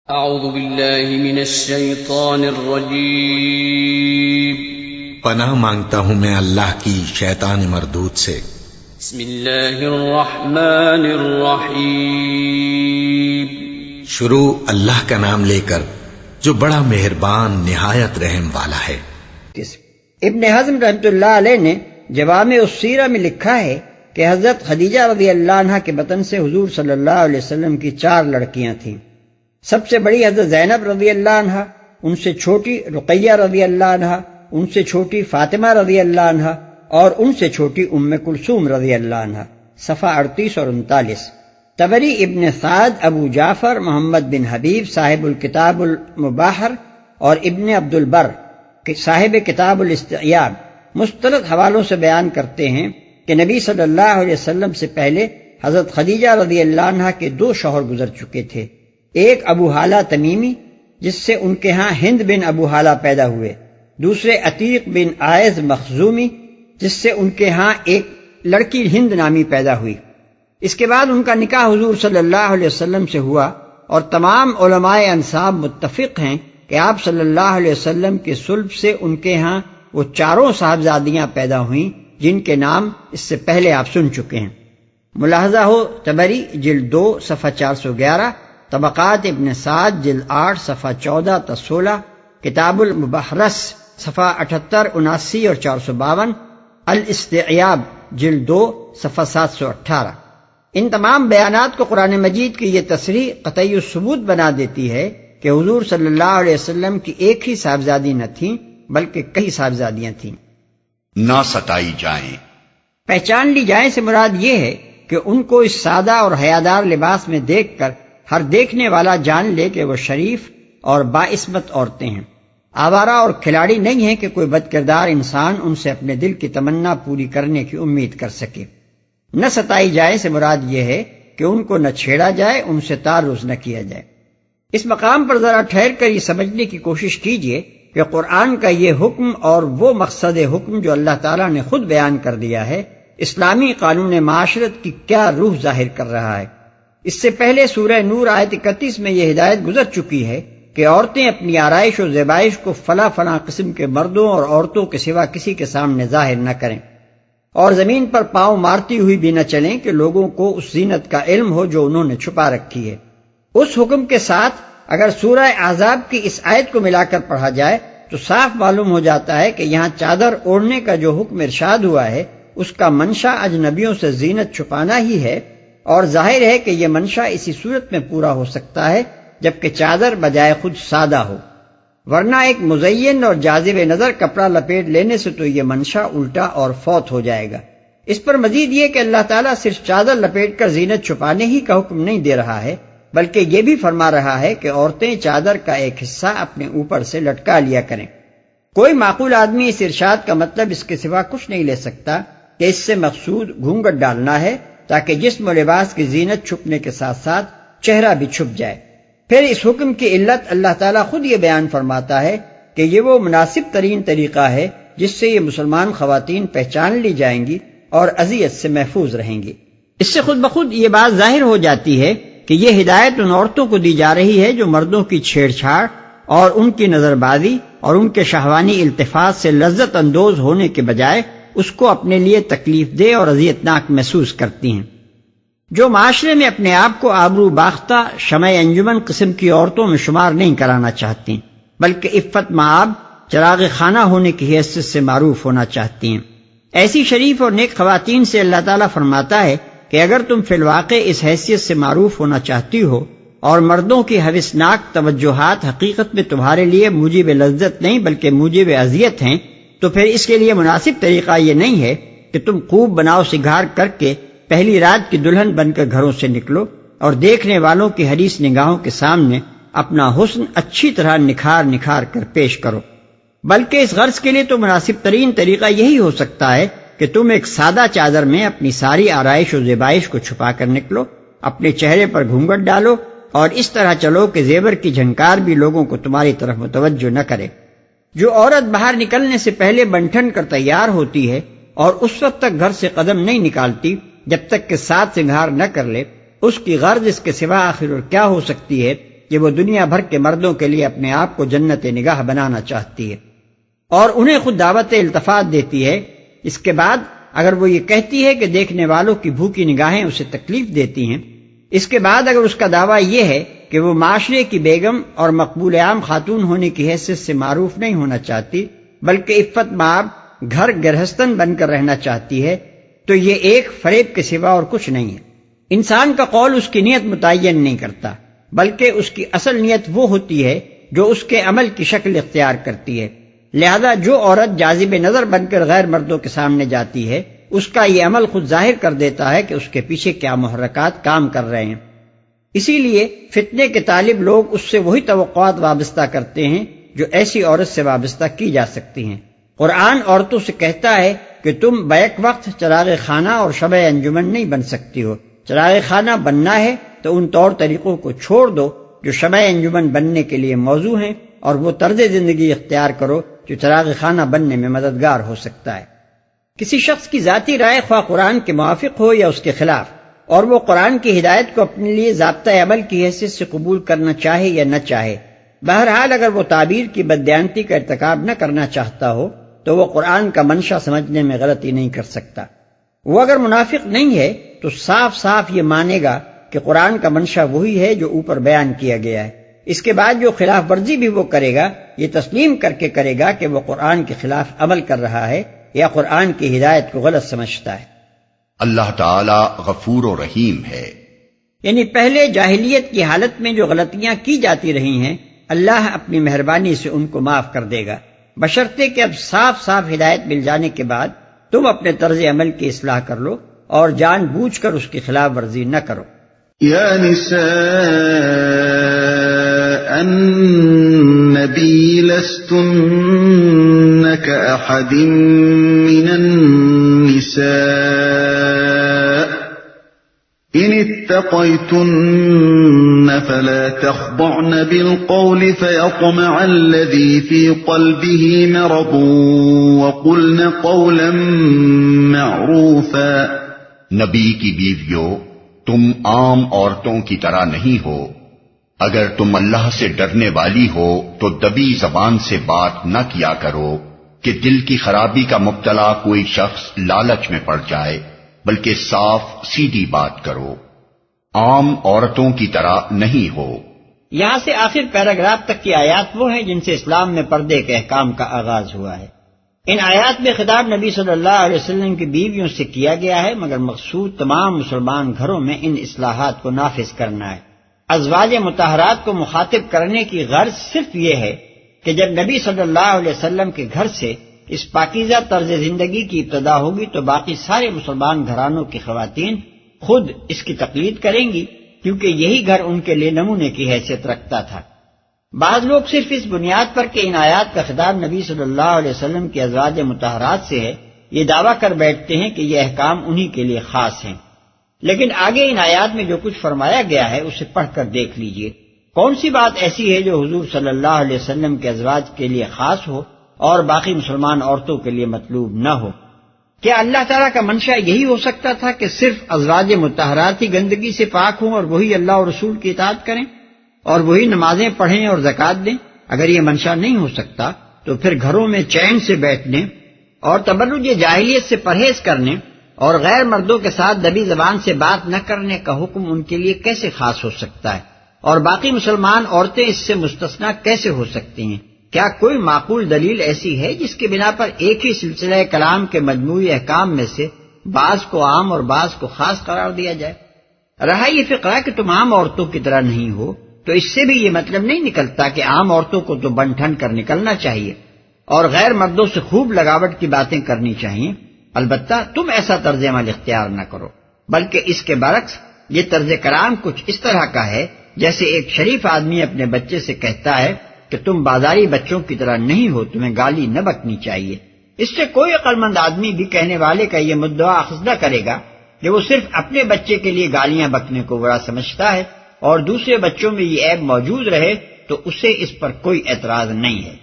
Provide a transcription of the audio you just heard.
اعوذ باللہ من الشیطان الرجیم پناہ مانگتا ہوں میں اللہ کی شیطان مردود سے۔ بسم اللہ الرحمن الرحیم شروع اللہ کا نام لے کر جو بڑا مہربان نہایت رحم والا ہے۔ ابن حزم رحمۃ اللہ علیہ نے جوامع السیرہ میں لکھا ہے کہ حضرت خدیجہ رضی اللہ عنہا کے بطن سے حضور صلی اللہ علیہ وسلم کی 4 لڑکیاں تھیں۔ سب سے بڑی حضرت زینب رضی اللہ عنہا، ان سے چھوٹی رقیہ رضی اللہ عنہا، ان سے چھوٹی فاطمہ رضی اللہ عنہا اور ان سے چھوٹی ام کلثوم رضی اللہ عنہا۔ صفحہ 38 اور 39۔ طبری، ابن سعد، ابو جعفر محمد بن حبیب صاحب الکتاب المباحر اور ابن عبد البر صاحب کتاب الاستیاب مستند حوالوں سے بیان کرتے ہیں کہ نبی صلی اللہ علیہ وسلم سے پہلے حضرت خدیجہ رضی اللہ عنہا کے 2 شوہر گزر چکے تھے۔ ایک ابو حالہ تمیمی جس سے ان کے ہاں ہند بن ابو حالہ پیدا ہوئے، دوسرے عتیق بن عائض مخزومی جس سے ان کے ہاں ایک لڑکی ہند نامی پیدا ہوئی۔ اس کے بعد ان کا نکاح حضور صلی اللہ علیہ وسلم سے ہوا، اور تمام علماء انساب متفق ہیں کہ آپ صلی اللہ علیہ وسلم کے صلب سے ان کے ہاں وہ 4 صاحبزادیاں پیدا ہوئیں جن کے نام اس سے پہلے آپ سن چکے ہیں۔ ملاحظہ ہو طبری جلد 2 صفحہ 411، طبقات ابن سعد جلد 8 صفحہ 14 تا 16، کتاب المبحرس صفحہ 78، 79 اور 452، الاستیاب جلد 2 صفحہ 718۔ ان تمام بیانات کو قرآن مجید کی یہ تصریح قطعی الثبوت بنا دیتی ہے کہ حضور صلی اللہ علیہ وسلم کی ایک ہی صاحبزادی نہ تھیں بلکہ کئی صاحبزادیاں تھیں۔ نہ ستائی جائیں۔ پہچان لی جائیں سے مراد یہ ہے کہ ان کو اس سادہ اور حیادار لباس میں دیکھ کر ہر دیکھنے والا جان لے کہ وہ شریف اور باعصمت عورتیں ہیں، آوارہ اور کھلاڑی نہیں ہیں کہ کوئی بد کردار انسان ان سے اپنے دل کی تمنا پوری کرنے کی امید کر سکے۔ نہ ستائی جائے سے مراد یہ ہے کہ ان کو نہ چھیڑا جائے، ان سے تعرض نہ کیا جائے۔ اس مقام پر ذرا ٹھہر کر یہ سمجھنے کی کوشش کیجئے کہ قرآن کا یہ حکم اور وہ مقصد حکم جو اللہ تعالیٰ نے خود بیان کر دیا ہے، اسلامی قانون معاشرت کی کیا روح ظاہر کر رہا ہے۔ اس سے پہلے سورہ نور آیت 31 میں یہ ہدایت گزر چکی ہے کہ عورتیں اپنی آرائش و زیبائش کو فلاں فلاں قسم کے مردوں اور عورتوں کے سوا کسی کے سامنے ظاہر نہ کریں، اور زمین پر پاؤں مارتی ہوئی بھی نہ چلیں کہ لوگوں کو اس زینت کا علم ہو جو انہوں نے چھپا رکھی ہے۔ اس حکم کے ساتھ اگر سورہ احزاب کی اس آیت کو ملا کر پڑھا جائے تو صاف معلوم ہو جاتا ہے کہ یہاں چادر اوڑھنے کا جو حکم ارشاد ہوا ہے اس کا منشا اجنبیوں سے زینت چھپانا ہی ہے، اور ظاہر ہے کہ یہ منشا اسی صورت میں پورا ہو سکتا ہے جبکہ چادر بجائے خود سادہ ہو، ورنہ ایک مزین اور جاذب نظر کپڑا لپیٹ لینے سے تو یہ منشا الٹا اور فوت ہو جائے گا۔ اس پر مزید یہ کہ اللہ تعالیٰ صرف چادر لپیٹ کر زینت چھپانے ہی کا حکم نہیں دے رہا ہے بلکہ یہ بھی فرما رہا ہے کہ عورتیں چادر کا ایک حصہ اپنے اوپر سے لٹکا لیا کریں۔ کوئی معقول آدمی اس ارشاد کا مطلب اس کے سوا کچھ نہیں لے سکتا کہ اس سے مقصود گھونگھٹ ڈالنا ہے تاکہ جسم و لباس کی زینت چھپنے کے ساتھ ساتھ چہرہ بھی چھپ جائے۔ پھر اس حکم کی علت اللہ تعالیٰ خود یہ بیان فرماتا ہے کہ یہ وہ مناسب ترین طریقہ ہے جس سے یہ مسلمان خواتین پہچان لی جائیں گی اور اذیت سے محفوظ رہیں گی۔ اس سے خود بخود یہ بات ظاہر ہو جاتی ہے کہ یہ ہدایت ان عورتوں کو دی جا رہی ہے جو مردوں کی چھیڑ چھاڑ اور ان کی نظر بازی اور ان کے شہوانی التفات سے لذت اندوز ہونے کے بجائے اس کو اپنے لیے تکلیف دہ اور اذیتناک محسوس کرتی ہیں۔ جو معاشرے میں اپنے آپ کو آبرو باختہ شمع انجمن قسم کی عورتوں میں شمار نہیں کرانا چاہتی بلکہ عفت مآب چراغ خانہ ہونے کی حیثیت سے معروف ہونا چاہتی ہیں، ایسی شریف اور نیک خواتین سے اللہ تعالیٰ فرماتا ہے کہ اگر تم فی الواقع اس حیثیت سے معروف ہونا چاہتی ہو اور مردوں کی ہوسناک توجہات حقیقت میں تمہارے لیے موجب لذت نہیں بلکہ موجب اذیت ہیں، تو پھر اس کے لیے مناسب طریقہ یہ نہیں ہے کہ تم خوب بناؤ سگھار کر کے پہلی رات کی دلہن بن کر گھروں سے نکلو اور دیکھنے والوں کی حریص نگاہوں کے سامنے اپنا حسن اچھی طرح نکھار کر پیش کرو، بلکہ اس غرض کے لیے تو مناسب ترین طریقہ یہی ہو سکتا ہے کہ تم ایک سادہ چادر میں اپنی ساری آرائش و زیبائش کو چھپا کر نکلو، اپنے چہرے پر گھونگھٹ ڈالو اور اس طرح چلو کہ زیور کی جھنکار بھی لوگوں کو تمہاری طرف متوجہ نہ کرے۔ جو عورت باہر نکلنے سے پہلے بنٹھن کر تیار ہوتی ہے اور اس وقت تک گھر سے قدم نہیں نکالتی جب تک کہ 7 سنگھار نہ کر لے، اس کی غرض اس کے سوا آخر اور کیا ہو سکتی ہے کہ وہ دنیا بھر کے مردوں کے لیے اپنے آپ کو جنت نگاہ بنانا چاہتی ہے اور انہیں خود دعوت التفات دیتی ہے، اس کے بعد اگر وہ یہ کہتی ہے کہ دیکھنے والوں کی بھوکی نگاہیں اسے تکلیف دیتی ہیں، اس کے بعد اگر اس کا دعویٰ یہ ہے کہ وہ معاشرے کی بیگم اور مقبول عام خاتون ہونے کی حیثیت سے معروف نہیں ہونا چاہتی بلکہ عفت مآب گھر گرہستن بن کر رہنا چاہتی ہے، تو یہ ایک فریب کے سوا اور کچھ نہیں ہے۔ انسان کا قول اس کی نیت متعین نہیں کرتا بلکہ اس کی اصل نیت وہ ہوتی ہے جو اس کے عمل کی شکل اختیار کرتی ہے، لہذا جو عورت جاذب نظر بن کر غیر مردوں کے سامنے جاتی ہے اس کا یہ عمل خود ظاہر کر دیتا ہے کہ اس کے پیچھے کیا محرکات کام کر رہے ہیں۔ اسی لیے فتنے کے طالب لوگ اس سے وہی توقعات وابستہ کرتے ہیں جو ایسی عورت سے وابستہ کی جا سکتی ہیں۔ قرآن عورتوں سے کہتا ہے کہ تم بیک وقت چراغ خانہ اور شمع انجمن نہیں بن سکتی ہو۔ چراغ خانہ بننا ہے تو ان طور طریقوں کو چھوڑ دو جو شمع انجمن بننے کے لیے موزوں ہیں اور وہ طرز زندگی اختیار کرو جو چراغ خانہ بننے میں مددگار ہو سکتا ہے۔ کسی شخص کی ذاتی رائے خواہ قرآن کے موافق ہو یا اس کے خلاف، اور وہ قرآن کی ہدایت کو اپنے لیے ضابطۂ عمل کی حیثیت سے قبول کرنا چاہے یا نہ چاہے، بہرحال اگر وہ تعبیر کی بددیانتی کا ارتکاب نہ کرنا چاہتا ہو تو وہ قرآن کا منشا سمجھنے میں غلطی نہیں کر سکتا۔ وہ اگر منافق نہیں ہے تو صاف صاف یہ مانے گا کہ قرآن کا منشا وہی ہے جو اوپر بیان کیا گیا ہے۔ اس کے بعد جو خلاف ورزی بھی وہ کرے گا یہ تسلیم کر کے کرے گا کہ وہ قرآن کے خلاف عمل کر رہا ہے یا قرآن کی ہدایت کو غلط سمجھتا ہے۔ اللہ تعالی غفور و رحیم ہے۔ یعنی پہلے جاہلیت کی حالت میں جو غلطیاں کی جاتی رہی ہیں اللہ اپنی مہربانی سے ان کو معاف کر دے گا، بشرطے کہ اب صاف صاف ہدایت مل جانے کے بعد تم اپنے طرز عمل کی اصلاح کر لو اور جان بوجھ کر اس کی خلاف ورزی نہ کرو۔ یا نساء النبی لستن کأحد من النساء ان اتقیتن فلا تخضعن بالقول فيطمع الذي في قلبه مرض وقلن قولا معروفا۔ نبی کی بیویوں، تم عام عورتوں کی طرح نہیں ہو۔ اگر تم اللہ سے ڈرنے والی ہو تو دبی زبان سے بات نہ کیا کرو کہ دل کی خرابی کا مبتلا کوئی شخص لالچ میں پڑ جائے، بلکہ صاف سیدھی بات کرو، عام عورتوں کی طرح نہیں ہو۔ یہاں سے آخر پیراگراف تک کی آیات وہ ہیں جن سے اسلام میں پردے کے احکام کا آغاز ہوا ہے۔ ان آیات میں خطاب نبی صلی اللہ علیہ وسلم کی بیویوں سے کیا گیا ہے، مگر مقصود تمام مسلمان گھروں میں ان اصلاحات کو نافذ کرنا ہے۔ ازواج مطہرات کو مخاطب کرنے کی غرض صرف یہ ہے کہ جب نبی صلی اللہ علیہ وسلم کے گھر سے اس پاکیزہ طرز زندگی کی ابتدا ہوگی تو باقی سارے مسلمان گھرانوں کی خواتین خود اس کی تقلید کریں گی، کیونکہ یہی گھر ان کے لیے نمونے کی حیثیت رکھتا تھا۔ بعض لوگ صرف اس بنیاد پر کہ ان آیات کا خطاب نبی صلی اللہ علیہ وسلم کی ازواج مطہرات سے ہے یہ دعویٰ کر بیٹھتے ہیں کہ یہ احکام انہی کے لیے خاص ہیں، لیکن آگے ان آیات میں جو کچھ فرمایا گیا ہے اسے پڑھ کر دیکھ لیجئے۔ کون سی بات ایسی ہے جو حضور صلی اللہ علیہ وسلم کے ازواج کے لیے خاص ہو اور باقی مسلمان عورتوں کے لیے مطلوب نہ ہو؟ کیا اللہ تعالیٰ کا منشا یہی ہو سکتا تھا کہ صرف ازواج مطہرات ہی گندگی سے پاک ہوں اور وہی اللہ اور رسول کی اطاعت کریں اور وہی نمازیں پڑھیں اور زکوٰۃ دیں؟ اگر یہ منشا نہیں ہو سکتا تو پھر گھروں میں چین سے بیٹھنے اور تبرج جاہلیت سے پرہیز کرنے اور غیر مردوں کے ساتھ دبی زبان سے بات نہ کرنے کا حکم ان کے لیے کیسے خاص ہو سکتا ہے، اور باقی مسلمان عورتیں اس سے مستثنیٰ کیسے ہو سکتی ہیں؟ کیا کوئی معقول دلیل ایسی ہے جس کی بنا پر ایک ہی سلسلہ کلام کے مجموعی احکام میں سے بعض کو عام اور بعض کو خاص قرار دیا جائے؟ رہا یہ فقرہ کہ تم عام عورتوں کی طرح نہیں ہو تو اس سے بھی یہ مطلب نہیں نکلتا کہ عام عورتوں کو تو بن ٹھن کر نکلنا چاہیے اور غیر مردوں سے خوب لگاوٹ کی باتیں کرنی چاہیے۔ البتہ تم ایسا طرز عمل اختیار نہ کرو، بلکہ اس کے برعکس یہ طرز کلام کچھ اس طرح کا ہے جیسے ایک شریف آدمی اپنے بچے سے کہتا ہے کہ تم بازاری بچوں کی طرح نہیں ہو، تمہیں گالی نہ بکنی چاہیے۔ اس سے کوئی عقل مند آدمی بھی کہنے والے کا یہ مدعا اخذ نہ کرے گا کہ وہ صرف اپنے بچے کے لیے گالیاں بکنے کو برا سمجھتا ہے اور دوسرے بچوں میں یہ عیب موجود رہے تو اسے اس پر کوئی اعتراض نہیں ہے۔